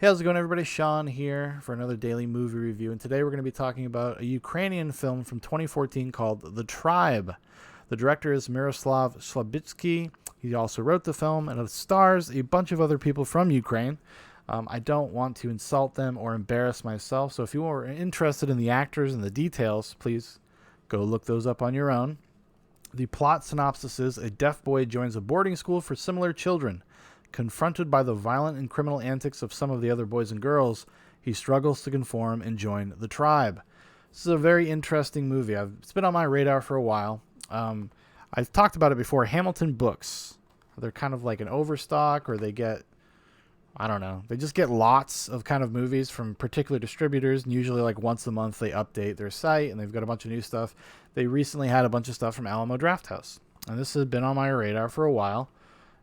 Hey, how's it going, everybody? Shaun here for another daily movie review, and today we're going to be talking about a Ukrainian film from 2014 called The Tribe. The director is Myroslav Slaboshpytskyi. He also wrote the film, and it stars a bunch of other people from Ukraine. I don't want to insult them or embarrass myself, so if you are interested in the actors and the details, please go look those up on your own. The plot synopsis is a deaf boy joins a boarding school for similar children. Confronted by the violent and criminal antics of some of the other boys and girls, he struggles to conform and join the tribe. This is a very interesting movie. It's been on my radar for a while. I've talked about it before. Hamilton books. They're kind of like an overstock, or they get, I don't know, they just get lots of kind of movies from particular distributors, and usually like once a month they update their site, and they've got a bunch of new stuff. They recently had a bunch of stuff from Alamo Drafthouse, and this has been on my radar for a while.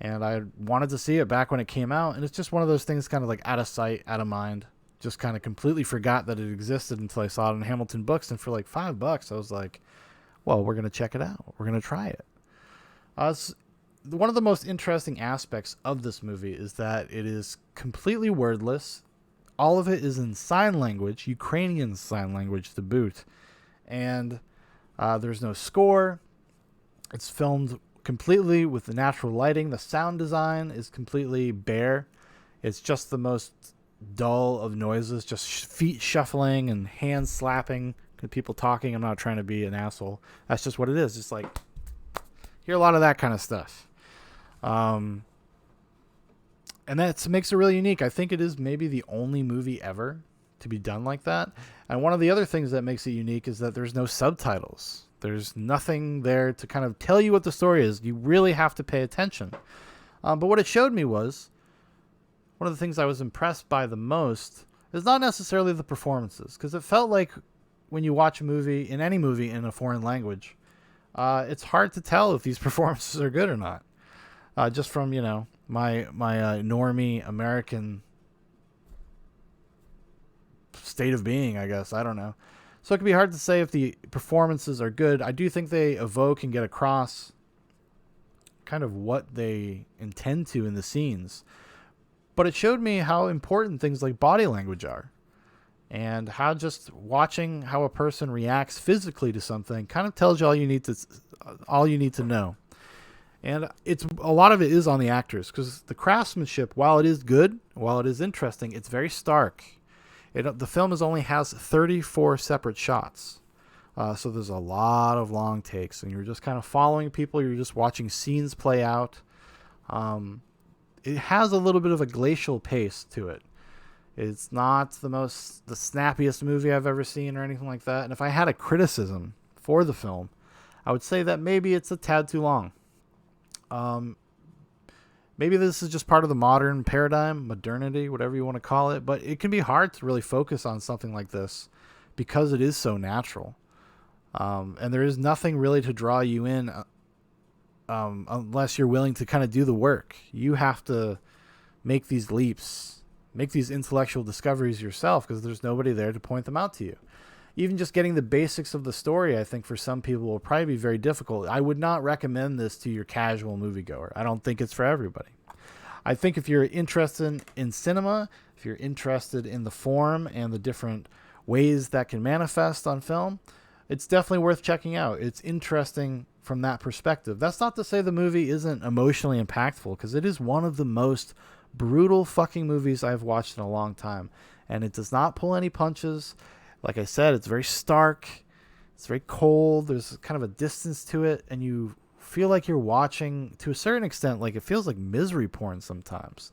And I wanted to see it back when it came out. And it's just one of those things kind of like out of sight, out of mind. Just kind of completely forgot that it existed until I saw it in Hamilton Books. And for like $5, I was like, well, we're going to check it out. We're going to try it. One of the most interesting aspects of this movie is that it is completely wordless. All of it is in sign language, Ukrainian sign language to boot. And there's no score. It's filmed completely with the natural lighting. The sound design is completely bare. It's just the most dull of noises, just feet shuffling and hands slapping, people talking. I'm not trying to be an asshole. That's just what it is. Just like, hear a lot of that kind of stuff. And that makes it really unique. I think it is maybe the only movie ever to be done like that. And one of the other things that makes it unique is that there's no subtitles. There's nothing there to kind of tell you what the story is. You really have to pay attention. But what it showed me was, one of the things I was impressed by the most is not necessarily the performances, because it felt like when you watch a movie, in any movie in a foreign language, it's hard to tell if these performances are good or not. Just from, my normie American state of being, I guess. I don't know. So it can be hard to say if the performances are good. I do think they evoke and get across kind of what they intend to in the scenes. But it showed me how important things like body language are. And how just watching how a person reacts physically to something kind of tells you all you need to know. And a lot of it is on the actors, because the craftsmanship, while it is good, while it is interesting, it's very stark. The film only has 34 separate shots. So there's a lot of long takes, and you're just kind of following people. You're just watching scenes play out. It has a little bit of a glacial pace to it. It's not the snappiest movie I've ever seen or anything like that. And if I had a criticism for the film, I would say that maybe it's a tad too long. Maybe this is just part of the modern paradigm, modernity, whatever you want to call it. But it can be hard to really focus on something like this because it is so natural. And there is nothing really to draw you in unless you're willing to kind of do the work. You have to make these leaps, make these intellectual discoveries yourself, because there's nobody there to point them out to you. Even just getting the basics of the story, I think for some people will probably be very difficult. I would not recommend this to your casual moviegoer. I don't think it's for everybody. I think if you're interested in cinema, if you're interested in the form and the different ways that can manifest on film, it's definitely worth checking out. It's interesting from that perspective. That's not to say the movie isn't emotionally impactful, because it is one of the most brutal fucking movies I've watched in a long time. And it does not pull any punches. Like I said, it's very stark. It's very cold. There's kind of a distance to it. And you feel like you're watching, to a certain extent, like it feels like misery porn sometimes.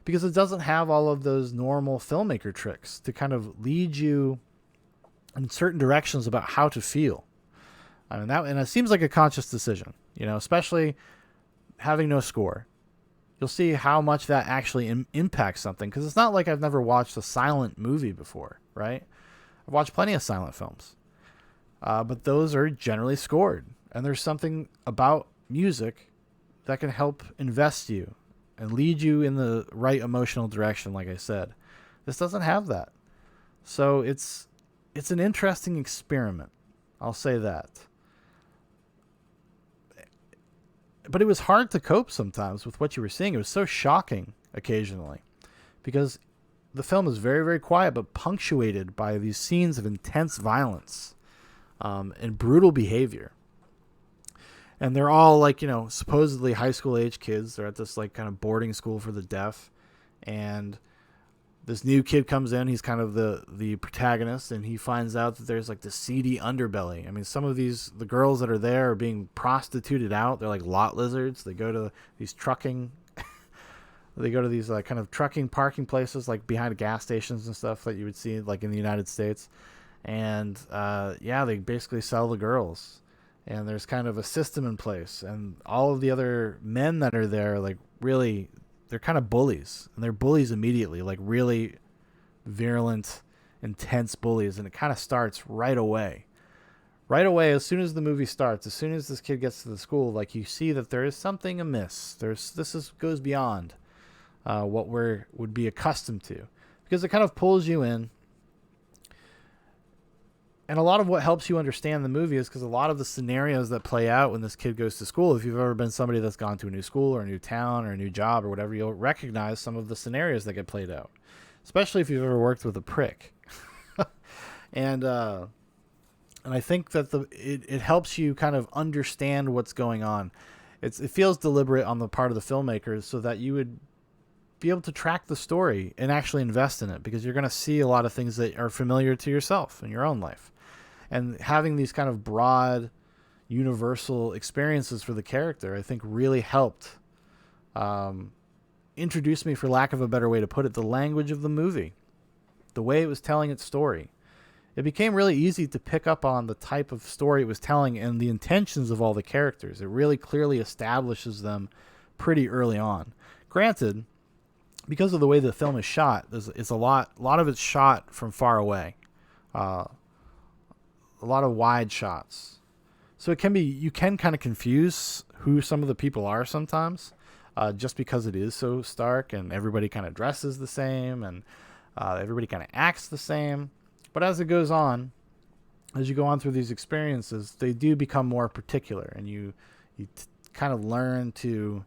Because it doesn't have all of those normal filmmaker tricks to kind of lead you in certain directions about how to feel. And it seems like a conscious decision, especially having no score. You'll see how much that actually impacts something. Because it's not like I've never watched a silent movie before, right? I've watched plenty of silent films, but those are generally scored. And there's something about music that can help invest you and lead you in the right emotional direction, like I said. This doesn't have that. So it's an interesting experiment. I'll say that. But it was hard to cope sometimes with what you were seeing. It was so shocking occasionally, because the film is very, very quiet, but punctuated by these scenes of intense violence and brutal behavior. And they're all like, supposedly high school age kids. They're at this like kind of boarding school for the deaf. And this new kid comes in. He's kind of the protagonist, and he finds out that there's like this seedy underbelly. I mean, some of the girls that are there are being prostituted out. They're like lot lizards. They go to these trucking kind of trucking parking places, like behind gas stations and stuff that you would see like in the United States. And they basically sell the girls. And there's kind of a system in place. And all of the other men that are there, like really, they're kind of bullies. And they're bullies immediately, like really virulent, intense bullies. And it kind of starts right away. Right away, as soon as the movie starts, as soon as this kid gets to the school, like you see that there is something amiss. Goes beyond what would be accustomed to. Because it kind of pulls you in. And a lot of what helps you understand the movie is because a lot of the scenarios that play out when this kid goes to school, if you've ever been somebody that's gone to a new school or a new town or a new job or whatever, you'll recognize some of the scenarios that get played out, especially if you've ever worked with a prick. And I think that it helps you kind of understand what's going on. It feels deliberate on the part of the filmmakers so that you would be able to track the story and actually invest in it, because you're going to see a lot of things that are familiar to yourself in your own life. And having these kind of broad, universal experiences for the character, I think really helped introduce me, for lack of a better way to put it, the language of the movie, the way it was telling its story. It became really easy to pick up on the type of story it was telling and the intentions of all the characters. It really clearly establishes them pretty early on. Granted, because of the way the film is shot, it's a lot of it's shot from far away. A lot of wide shots. So you can kind of confuse who some of the people are sometimes, just because it is so stark and everybody kind of dresses the same and everybody kind of acts the same. But as it goes on, as you go on through these experiences, they do become more particular, and you kind of learn to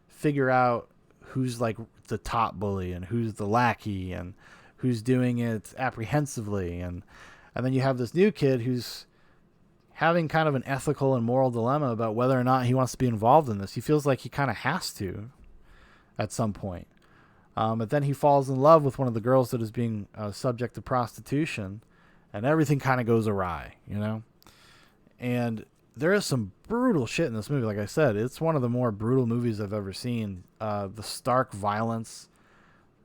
figure out who's like the top bully and who's the lackey and who's doing it apprehensively. And then you have this new kid who's having kind of an ethical and moral dilemma about whether or not he wants to be involved in this. He feels like he kind of has to at some point. But then he falls in love with one of the girls that is being subject to prostitution, and everything kind of goes awry, And there is some brutal shit in this movie. Like I said, it's one of the more brutal movies I've ever seen. The stark violence,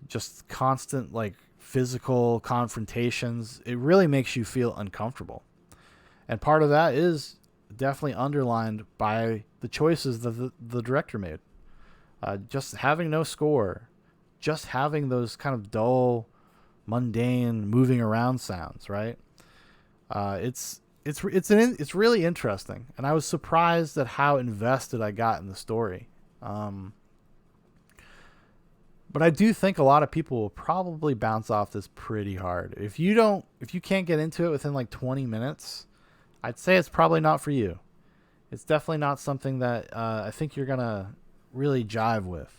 just constant like physical confrontations. It really makes you feel uncomfortable. And part of that is definitely underlined by the choices that the director made. Just having no score, just having those kind of dull, mundane, moving around sounds, right? It's really interesting, and I was surprised at how invested I got in the story. But I do think a lot of people will probably bounce off this pretty hard. If you can't get into it within like 20 minutes, I'd say it's probably not for you. It's definitely not something that I think you're gonna really jive with.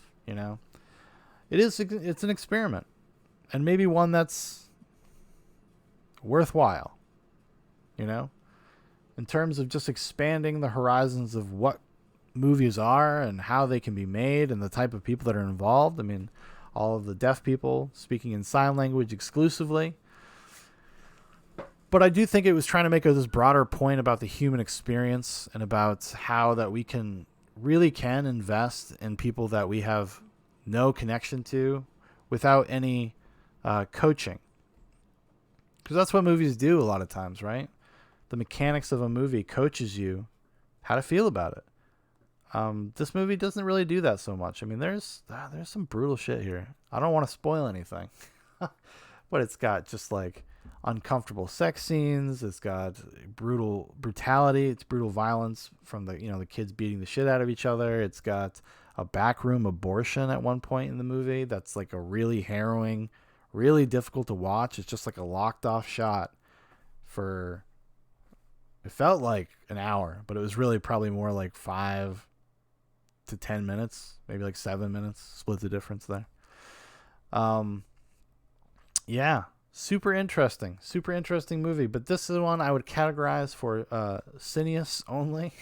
It's an experiment, and maybe one that's worthwhile. In terms of just expanding the horizons of what movies are and how they can be made and the type of people that are involved. I mean, all of the deaf people speaking in sign language exclusively. But I do think it was trying to make this broader point about the human experience and about how that we can invest in people that we have no connection to without any coaching. Because that's what movies do a lot of times, right? The mechanics of a movie coaches you how to feel about it. This movie doesn't really do that so much. I mean, there's some brutal shit here. I don't want to spoil anything, but it's got just like uncomfortable sex scenes. It's got brutality. It's brutal violence from the kids beating the shit out of each other. It's got a backroom abortion at one point in the movie. That's like a really harrowing, really difficult to watch. It's just like a locked off shot for, it felt like an hour, but it was really probably more like 5 to 10 minutes, maybe like 7 minutes, split the difference there. Yeah, super interesting. Super interesting movie. But this is one I would categorize for cineasts only.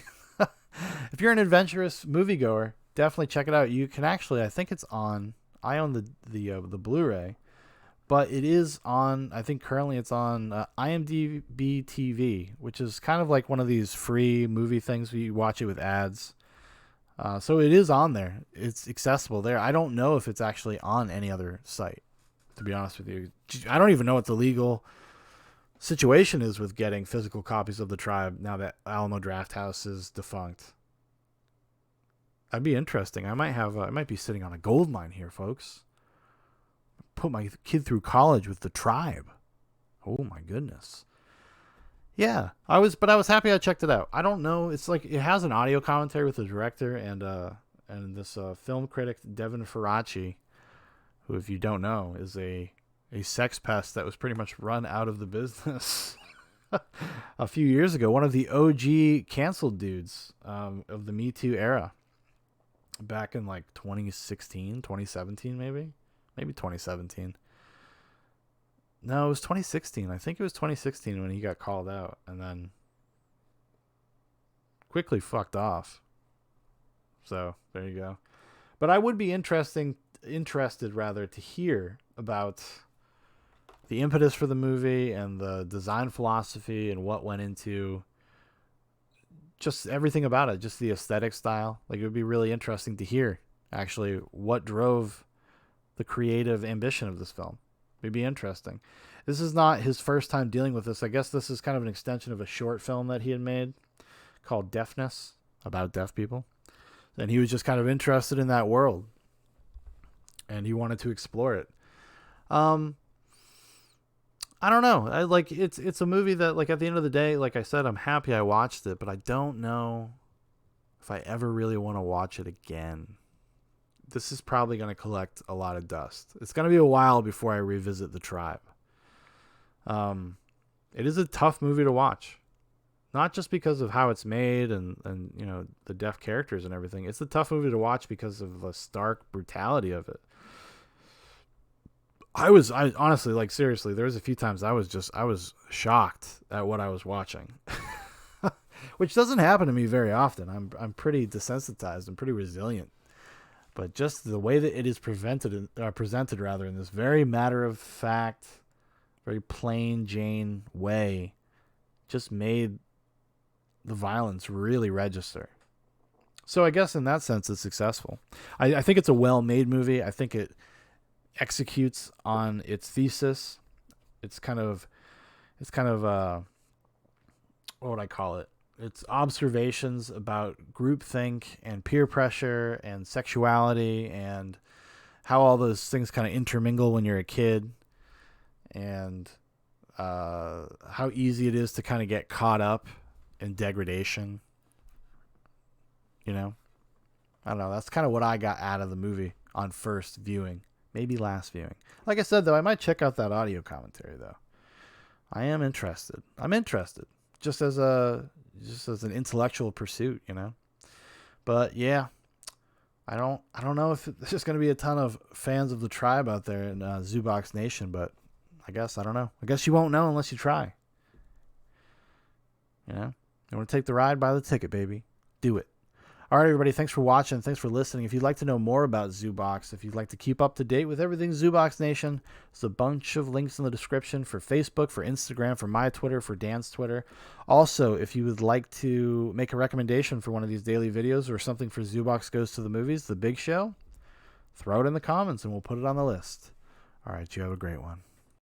If you're an adventurous moviegoer, definitely check it out. You can actually, I think it's on. I own the Blu-ray, but it is on. I think currently it's on IMDb TV, which is kind of like one of these free movie things where you watch it with ads. So it is on there. It's accessible there. I don't know if it's actually on any other site, to be honest with you. I don't even know what the legal situation is with getting physical copies of The Tribe now that Alamo Drafthouse is defunct. That'd be interesting. I might be sitting on a gold mine here, folks. Put my kid through college with The Tribe. Oh my goodness. Yeah, I was happy I checked it out. I don't know. It's like it has an audio commentary with the director and this film critic Devin Faraci, who, if you don't know, is a sex pest that was pretty much run out of the business a few years ago. One of the OG canceled dudes of the Me Too era, back in like 2016, 2017, maybe 2017. No, it was 2016. I think it was 2016 when he got called out and then quickly fucked off. So there you go. But I would be interested to hear about the impetus for the movie and the design philosophy and what went into just everything about it, just the aesthetic style. Like, it would be really interesting to hear actually what drove the creative ambition of this film. It'd be interesting. This is not his first time dealing with this. I guess this is kind of an extension of a short film that he had made called Deafness, about deaf people. And he was just kind of interested in that world, and he wanted to explore it. I don't know. It's a movie that, like, at the end of the day, like I said, I'm happy I watched it, but I don't know if I ever really want to watch it again. This is probably going to collect a lot of dust. It's going to be a while before I revisit The Tribe. It is a tough movie to watch. Not just because of how it's made and you know, the deaf characters and everything. It's a tough movie to watch because of the stark brutality of it. I honestly, like, seriously, there was a few times I was shocked at what I was watching. Which doesn't happen to me very often. I'm pretty desensitized and pretty resilient. But just the way that it is presented in this very matter of fact, very plain Jane way, just made the violence really register. So I guess in that sense it's successful. I think it's a well-made movie. I think it executes on its thesis. It's kind of what would I call it? It's observations about groupthink and peer pressure and sexuality and how all those things kind of intermingle when you're a kid, and how easy it is to kind of get caught up in degradation. You know? I don't know. That's kind of what I got out of the movie on first viewing. Maybe last viewing. Like I said, though, I might check out that audio commentary, though. I am interested. I'm interested. Just as an intellectual pursuit, you know? But yeah, I don't know if there's going to be a ton of fans of The Tribe out there in Zoobox Nation, but I guess, I don't know. I guess you won't know unless you try. You know? You want to take the ride, buy the ticket, baby. Do it. All right, everybody, thanks for watching. Thanks for listening. If you'd like to know more about Zoobox, if you'd like to keep up to date with everything Zoobox Nation, there's a bunch of links in the description for Facebook, for Instagram, for my Twitter, for Dan's Twitter. Also, if you would like to make a recommendation for one of these daily videos or something for Zoobox Goes to the Movies, the big show, throw it in the comments and we'll put it on the list. All right, you have a great one.